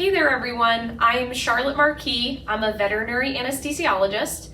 Hey there everyone, I'm Charlotte Marquis. I'm a veterinary anesthesiologist.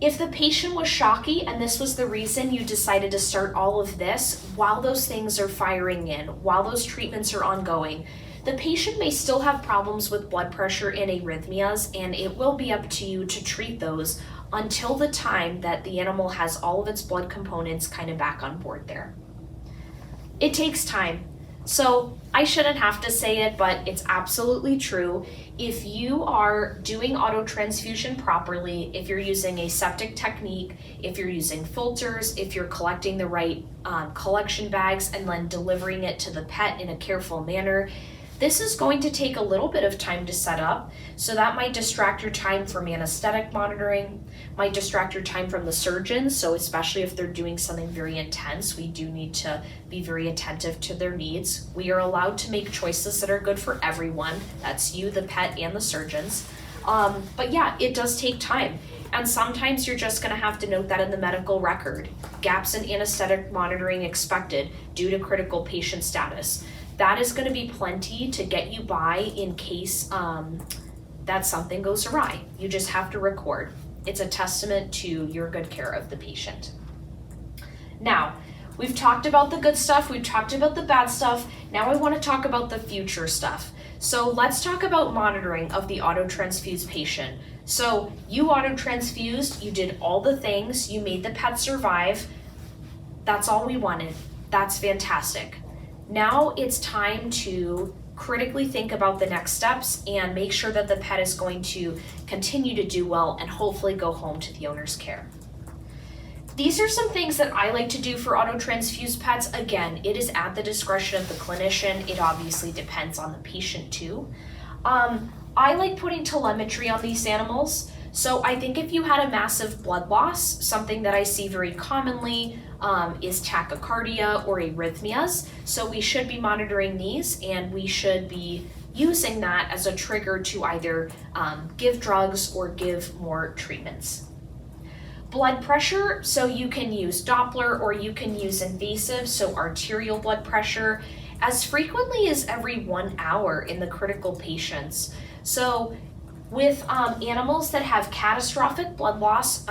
If the patient was shocky and this was the reason you decided to start all of this, while those things are firing in, while those treatments are ongoing, the patient may still have problems with blood pressure and arrhythmias, and it will be up to you to treat those until the time that the animal has all of its blood components kind of back on board there. It takes time. So I shouldn't have to say it, but it's absolutely true. If you are doing autotransfusion properly, if you're using a septic technique, if you're using filters, if you're collecting the right collection bags and then delivering it to the pet in a careful manner, this is going to take a little bit of time to set up, so that might distract your time from anesthetic monitoring, might distract your time from the surgeon, so especially if they're doing something very intense, we do need to be very attentive to their needs. We are allowed to make choices that are good for everyone. That's you, the pet, and the surgeons. But yeah, it does take time. And sometimes you're just gonna have to note that in the medical record. Gaps in anesthetic monitoring expected due to critical patient status. That is going to be plenty to get you by in case that something goes awry. You just have to record. It's a testament to your good care of the patient. Now, we've talked about the good stuff, we've talked about the bad stuff. Now I want to talk about the future stuff. So let's talk about monitoring of the autotransfused patient. So you autotransfused, you did all the things, you made the pet survive. That's all we wanted. That's fantastic. Now it's time to critically think about the next steps and make sure that the pet is going to continue to do well and hopefully go home to the owner's care. These are some things that I like to do for autotransfused pets. Again, it is at the discretion of the clinician. It obviously depends on the patient too. I like putting telemetry on these animals. So I think if you had a massive blood loss, something that I see very commonly is tachycardia or arrhythmias. So we should be monitoring these, and we should be using that as a trigger to either give drugs or give more treatments. Blood pressure, so you can use Doppler or you can use invasive, so arterial blood pressure, as frequently as every 1 hour in the critical patients. So with animals that have catastrophic blood loss,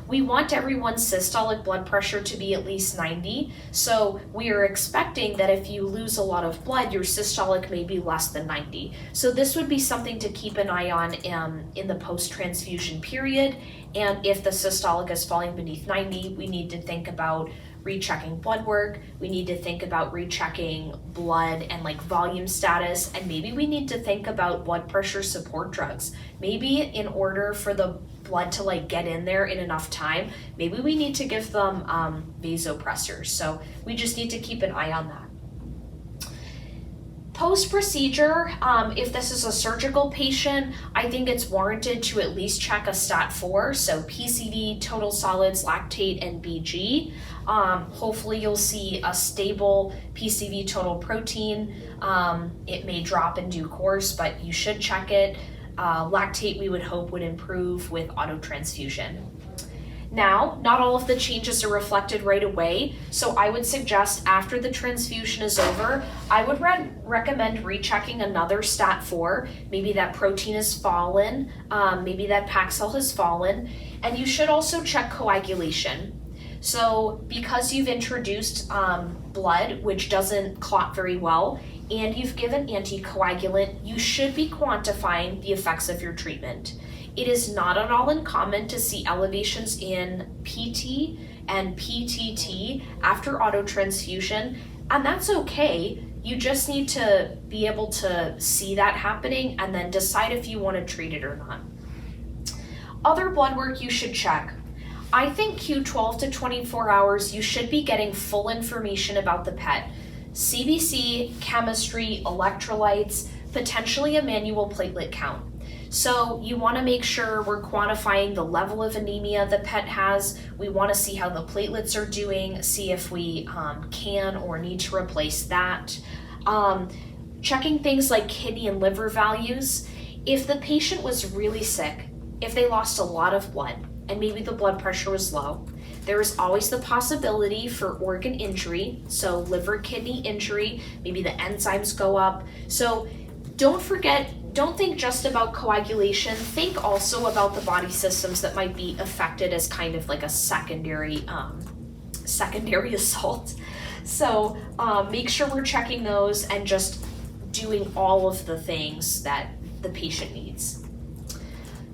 we want everyone's systolic blood pressure to be at least 90. So we are expecting that if you lose a lot of blood, your systolic may be less than 90. So this would be something to keep an eye on in the post-transfusion period. And if the systolic is falling beneath 90, we need to think about rechecking blood work, we need to think about rechecking blood and volume status, and maybe we need to think about blood pressure support drugs. Maybe in order for the blood to get in there in enough time, maybe we need to give them vasopressors. So we just need to keep an eye on that. Post-procedure, if this is a surgical patient, I think it's warranted to at least check a STAT4, so PCV, total solids, lactate, and BG. Hopefully you'll see a stable PCV total protein. It may drop in due course, but you should check it. Lactate, we would hope, would improve with autotransfusion. Now, not all of the changes are reflected right away, so I would suggest after the transfusion is over, I would recommend rechecking another STAT4. Maybe that protein has fallen, maybe that PAC cell has fallen, and you should also check coagulation. So because you've introduced blood, which doesn't clot very well, and you've given anticoagulant, you should be quantifying the effects of your treatment. It is not at all uncommon to see elevations in PT and PTT after autotransfusion, and that's okay. You just need to be able to see that happening and then decide if you want to treat it or not. Other blood work you should check. I think Q12 to 24 hours, you should be getting full information about the pet. CBC, chemistry, electrolytes, potentially a manual platelet count. So you want to make sure we're quantifying the level of anemia the pet has. We want to see how the platelets are doing, see if we can or need to replace that. Checking things like kidney and liver values. If the patient was really sick, if they lost a lot of blood, and maybe the blood pressure was low, there is always the possibility for organ injury, so liver kidney injury, maybe the enzymes go up. So don't forget don't think just about coagulation, think also about the body systems that might be affected as kind of like a secondary assault. So make sure we're checking those and just doing all of the things that the patient needs.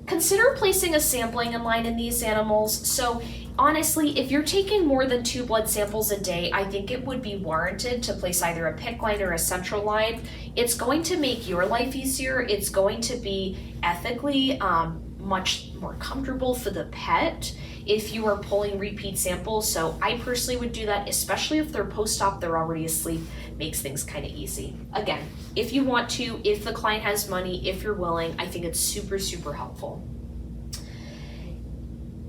Consider placing a sampling line in these animals. So honestly, if you're taking more than 2 blood samples a day, I think it would be warranted to place either a PICC line or a central line. It's going to make your life easier. It's going to be ethically much more comfortable for the pet if you are pulling repeat samples. So I personally would do that, especially if they're post-op, they're already asleep. Makes things kind of easy. Again, if you want to, if the client has money, if you're willing, I think it's super, super helpful.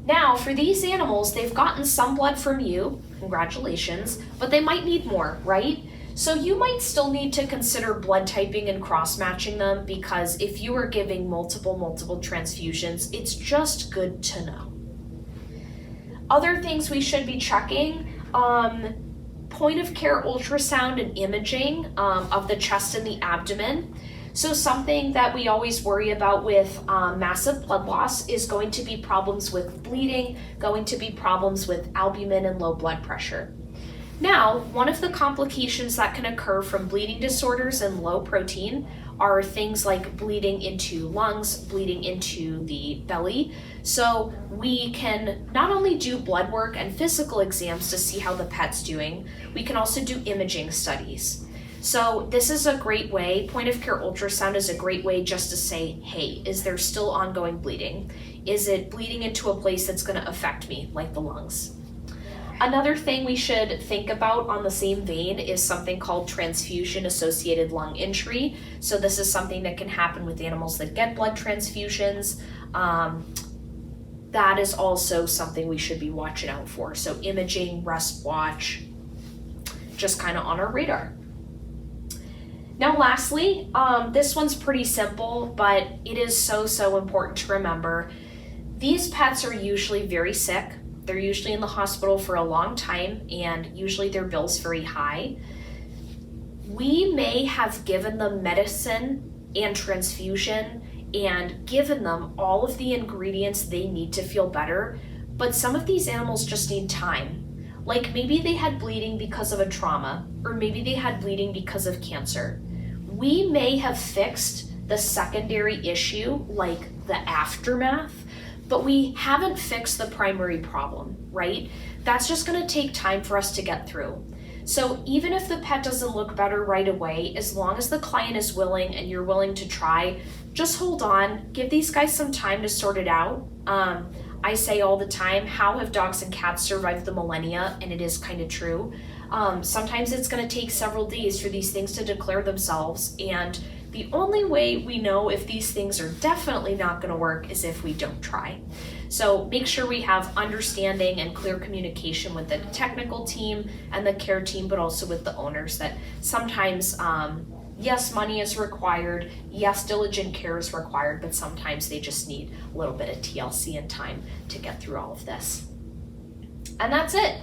Now, for these animals, they've gotten some blood from you, congratulations, but they might need more, right? So you might still need to consider blood typing and cross-matching them, because if you are giving multiple transfusions, it's just good to know. Other things we should be checking, point of care ultrasound and imaging of the chest and the abdomen. So something that we always worry about with massive blood loss is going to be problems with bleeding, going to be problems with albumin and low blood pressure. Now, one of the complications that can occur from bleeding disorders and low protein are things like bleeding into lungs, bleeding into the belly. So we can not only do blood work and physical exams to see how the pet's doing, we can also do imaging studies. So this is a great way, point of care ultrasound is a great way just to say, hey, is there still ongoing bleeding? Is it bleeding into a place that's going to affect me, like the lungs? Another thing we should think about on the same vein is something called transfusion-associated lung injury. So this is something that can happen with animals that get blood transfusions. That is also something we should be watching out for. So imaging, rest watch, just kind of on our radar. Now lastly, this one's pretty simple, but it is so important to remember. These pets are usually very sick. They're usually in the hospital for a long time, and usually their bill's very high. We may have given them medicine and transfusion and given them all of the ingredients they need to feel better, but some of these animals just need time. Like maybe they had bleeding because of a trauma, or maybe they had bleeding because of cancer. We may have fixed the secondary issue, like the aftermath, but we haven't fixed the primary problem, right? That's just gonna take time for us to get through. So even if the pet doesn't look better right away, as long as the client is willing and you're willing to try, just hold on, give these guys some time to sort it out. I say all the time, how have dogs and cats survived the millennia? And it is kind of true. Sometimes it's gonna take several days for these things to declare themselves, and the only way we know if these things are definitely not going to work is if we don't try. So make sure we have understanding and clear communication with the technical team and the care team, but also with the owners, that sometimes, yes, money is required, yes, diligent care is required, but sometimes they just need a little bit of TLC and time to get through all of this. And that's it.